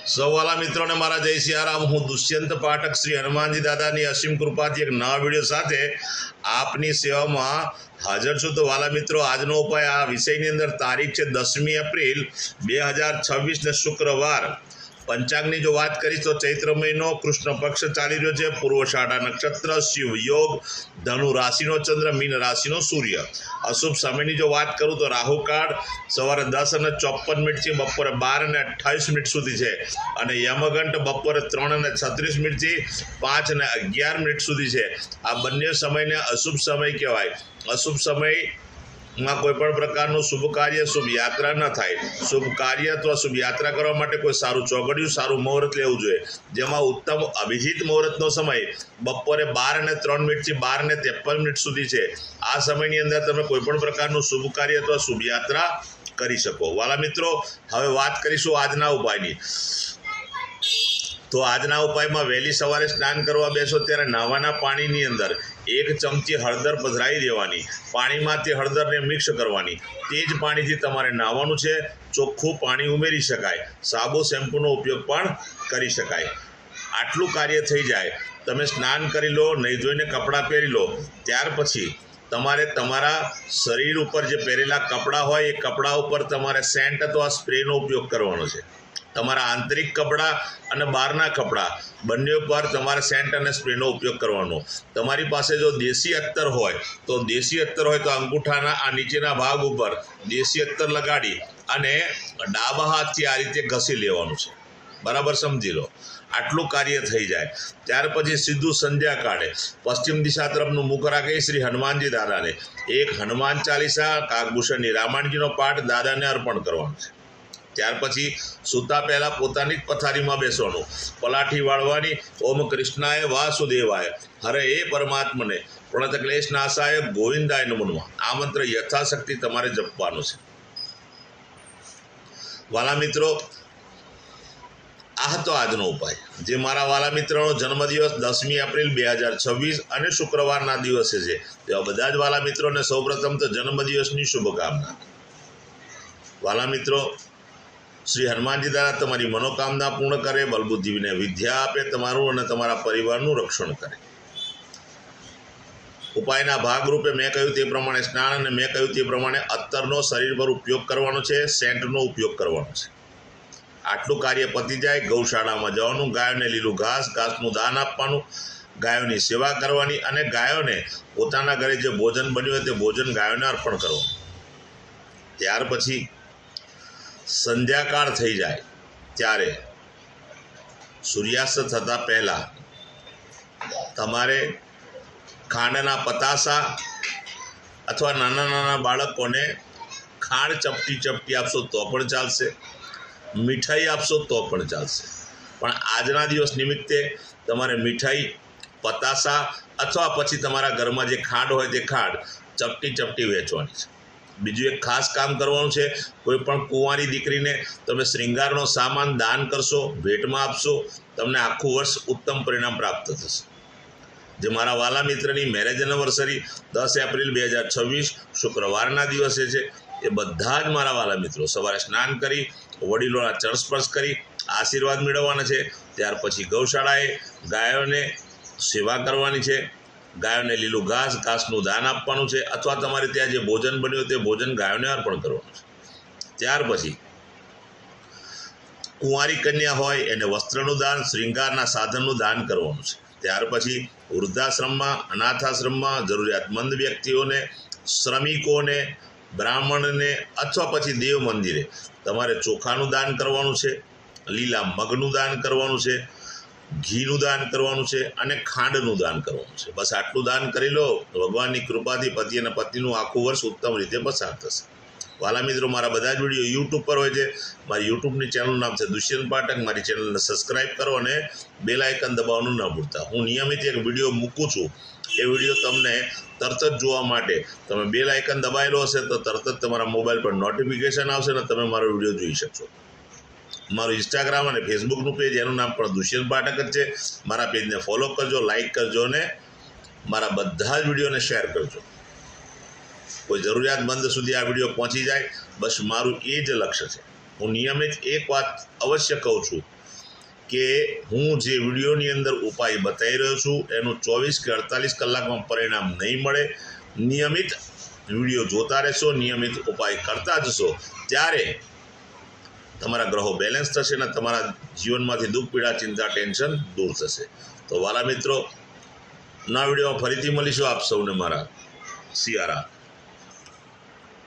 સૌવાલા મિત્રોને મારા જય સિયારામ। હું દુષ્યંત પાઠક શ્રી હનુમાનજી દાદાની અસીમ કૃપાથી એક નવા વિડીયો સાથે આપની સેવામાં હાજર છું। તો વાલા મિત્રો, આજનો ઉપાય આ વિષયની અંદર તારીખ છે 10મી એપ્રિલ 2026 ને શુક્રવાર। પંચાંગની જો વાત કરીશ તો ચૈત્ર મહિનો, કૃષ્ણ પક્ષ ચાલી રહ્યો છે, પૂર્વષાઢા નક્ષત્ર, શિવ યોગ, ધનુ રાશિનો ચંદ્ર, મીન રાશિનો સૂર્ય। અશુભ સમયની જો વાત કરું તો રાહુકાળ સવારે 10:54 થી બપોરે 12:28 સુધી છે, અને યમઘંટ બપોરે 3:36 થી 5:11 સુધી છે। આ બંને સમયને અશુભ સમય કહેવાય। અશુભ સમયમાં કોઈ પણ પ્રકારનું શુભ કાર્ય, શુભ યાત્રા ન થાય। શુભ કાર્ય અથવા શુભ યાત્રા કરવા માટે કોઈ સારું ચોઘડિયું, સારું મુહૂર્ત લેવું જોઈએ, જેમાં ઉત્તમ અભિજીત મુહૂર્તનો સમય બપોરે 12:03 થી 12:53 સુધી છે। આ સમયની અંદર તમે કોઈ પણ પ્રકારનું શુભ કાર્ય અથવા શુભ યાત્રા કરી શકો। વાલા મિત્રો, હવે વાત કરીશું આજના ઉપાયની। તો આજના ઉપાયમાં વહેલી સવારે સ્નાન કરવા બેસો ત્યારે નાવાના પાણીની અંદર 1 ચમચી હળદર પધરાવી દેવાની। પાણીમાં તે હળદરને મિક્સ કરવાની। તે જ પાણીથી તમારે નાહવાનું છે। ચોખ્ખું પાણી ઉમેરી શકાય, સાબુ શેમ્પૂનો ઉપયોગ પણ કરી શકાય। આટલું કાર્ય થઈ જાય, તમે સ્નાન કરી લો, નહીં ધોઈને કપડાં પહેરી લો, ત્યાર પછી તમારે તમારા શરીર ઉપર જે પહેરેલા કપડાં હોય એ કપડાં ઉપર તમારે સેન્ટ અથવા સ્પ્રેનો ઉપયોગ કરવાનો છે। તમારા આંતરિક કપડાં અને બહારના કપડાં બંને ઉપર તમારે સેન્ટ અને સ્પ્રેનો ઉપયોગ કરવાનો। તમારી પાસે જો દેશી અત્તર હોય તો અંગૂઠાના આ નીચેના ભાગ ઉપર દેશી અત્તર લગાડી અને ડાબા હાથથી આ રીતે ઘસી લેવાનું છે। બરાબર સમજી લો। આટલું કાર્ય થઈ જાય ત્યાર પછી સીધું સંધ્યા કાળે પશ્ચિમ દિશા તરફનું મુખ રાખી શ્રી હનુમાનજી દાદાને એક હનુમાન ચાલીસા, કાગભૂષણની રામાયણજીનો પાઠ દાદાને અર્પણ કરવાનો છે। ત્યાર પછી સૂતા પહેલાં પોતાની જ પથારીમાં બેસવાનું, પલાઠી વાળવાની, ઓમ કૃષ્ણાય વાસુદેવાય હરે એ પરમાત્મને પ્રણત ક્લેશ નાશાય ગોવિંદાય નમઃ, આ મંત્ર યથાશક્તિ તમારે જપવાનો છે। વાલા મિત્રો, આ હતો આજનો ઉપાય, જે મારા વાલા મિત્રોનો જન્મદિવસ 10મી એપ્રિલ 2026 અને શુક્રવારના દિવસે છે। તેવા બધા જ વાલા મિત્રોને સૌપ્રથમ તો જન્મદિવસની શુભકામના। વાલા મિત્રો, શ્રી હનુમાનજી દાદા તમારી મનોકામના પૂર્ણ કરે, બલબુદ્ધિ વિને વિદ્યા આપે, તમારું અને તમારા પરિવારનું રક્ષણ કરે। ઉપાયના ભાગરૂપે મેં કહ્યું તે પ્રમાણે સ્નાન અને મેં કહ્યું તે પ્રમાણે અત્તરનો શરીર પર ઉપયોગ કરવાનો છે, સેન્ટનો ઉપયોગ કરવાનો છે। આટલું કાર્ય પતી જાય, ગૌશાળામાં જવાનું, ગાયોને લીલું ઘાસનું દાન આપવાનું, ગાયોની સેવા કરવાની, અને ગાયોને પોતાના ઘરે જે ભોજન બન્યું હોય તે ભોજન ગાયોને અર્પણ કરવાનું। ત્યાર પછી સંધ્યાકાળ થઈ જાય ત્યારે સૂર્યાસ્ત થતાં પહેલાં તમારે ખાંડના પતાસા અથવા નાના બાળકોને ખાંડ ચપટી આપશો તો પણ ચાલશે, મીઠાઈ આપશો તો પણ ચાલશે। પણ આજના દિવસ નિમિત્તે તમારે મીઠાઈ, પતાસા અથવા પછી તમારા ઘરમાં જે ખાંડ હોય તે ખાંડ ચપટી વેચવાની છે। બીજું એક ખાસ કામ કરવાનું છે, કોઈ પણ કુંવારી દીકરીને તમે શ્રૃંગારનો સામાન દાન કરશો, ભેટમાં આપશો, તમને આખું વર્ષ ઉત્તમ પરિણામ પ્રાપ્ત થશે। જે મારા વાલા મિત્રની મેરેજ એનિવર્સરી 10 એપ્રિલ 2026 શુક્રવારના દિવસે છે, એ બધા જ મારા વાલા મિત્રો સવારે સ્નાન કરી વડીલોના ચરણ સ્પર્શ કરી આશીર્વાદ મેળવવાના છે। ત્યાર પછી ગૌશાળાએ ગાયોને સેવા કરવાની છે, ગાયોને લીલું ઘાસનું દાન આપવાનું છે, અથવા તમારે ત્યાં જે ભોજન બન્યું તે ભોજન ગાયોને અર્પણ કરવાનું છે। ત્યાર પછી કુંવારી કન્યા હોય એને વસ્ત્રનું દાન, શ્રૃંગારના સાધનનું દાન કરવાનું છે। ત્યાર પછી વૃદ્ધાશ્રમમાં, અનાથાશ્રમમાં જરૂરિયાતમંદ વ્યક્તિઓને, શ્રમિકોને, બ્રાહ્મણને અથવા પછી દેવ મંદિરે તમારે ચોખાનું દાન કરવાનું છે, લીલા મગનું દાન કરવાનું છે, ઘીનું દાન કરવાનું છે, અને ખાંડનું દાન કરવાનું છે। બસ આટલું દાન કરી લો, ભગવાનની કૃપાથી પતિ અને પત્નીનું આખું વર્ષ ઉત્તમ રીતે પસાર થશે। વાલા મિત્રો, મારા બધા જ વિડીયો યુટ્યુબ પર હોય છે। મારી યુટ્યુબની ચેનલનું નામ છે દુષ્યંત પાઠક। મારી ચેનલને સબસ્ક્રાઈબ કરો અને બેલ આઇકન દબાવવાનું ન ભૂલતા। હું નિયમિત એક વિડીયો મૂકું છું, એ વિડીયો તમને તરત જ જોવા માટે તમે બેલ આઇકન દબાવેલો હશે તો તરત જ તમારા મોબાઈલ પર નોટિફિકેશન આવશે અને તમે મારો વિડીયો જોઈ શકશો। મારું ઇન્સ્ટાગ્રામ અને ફેસબુકનું પેજ, એનું નામ પણ દુષ્યંત પાઠક જ છે। મારા પેજને ફોલો કરજો, લાઇક કરજો અને મારા બધા જ વિડીયોને શેર કરજો। કોઈ જરૂરિયાતમંદ સુધી આ વિડીયો પહોંચી જાય, બસ મારું એ જ લક્ષ્ય છે। હું નિયમિત એક વાત અવશ્ય કહું છું કે હું જે વિડીયોની અંદર ઉપાય બતાવી રહ્યો છું એનું 24 કે 48 કલાકમાં પરિણામ નહીં મળે. નિયમિત વિડીયો જોતા રહેશો, નિયમિત ઉપાય કરતા જશો, ત્યારે તમારા ગ્રહો બેલેન્સ થશે અને તમારા જીવનમાંથી દુઃખ, પીડા, ચિંતા, ટેન્શન દૂર થશે. તો વાલા મિત્રો, નવા વિડીયોમાં ફરીથી મળીશું. આપ સૌને મારા સિયારા.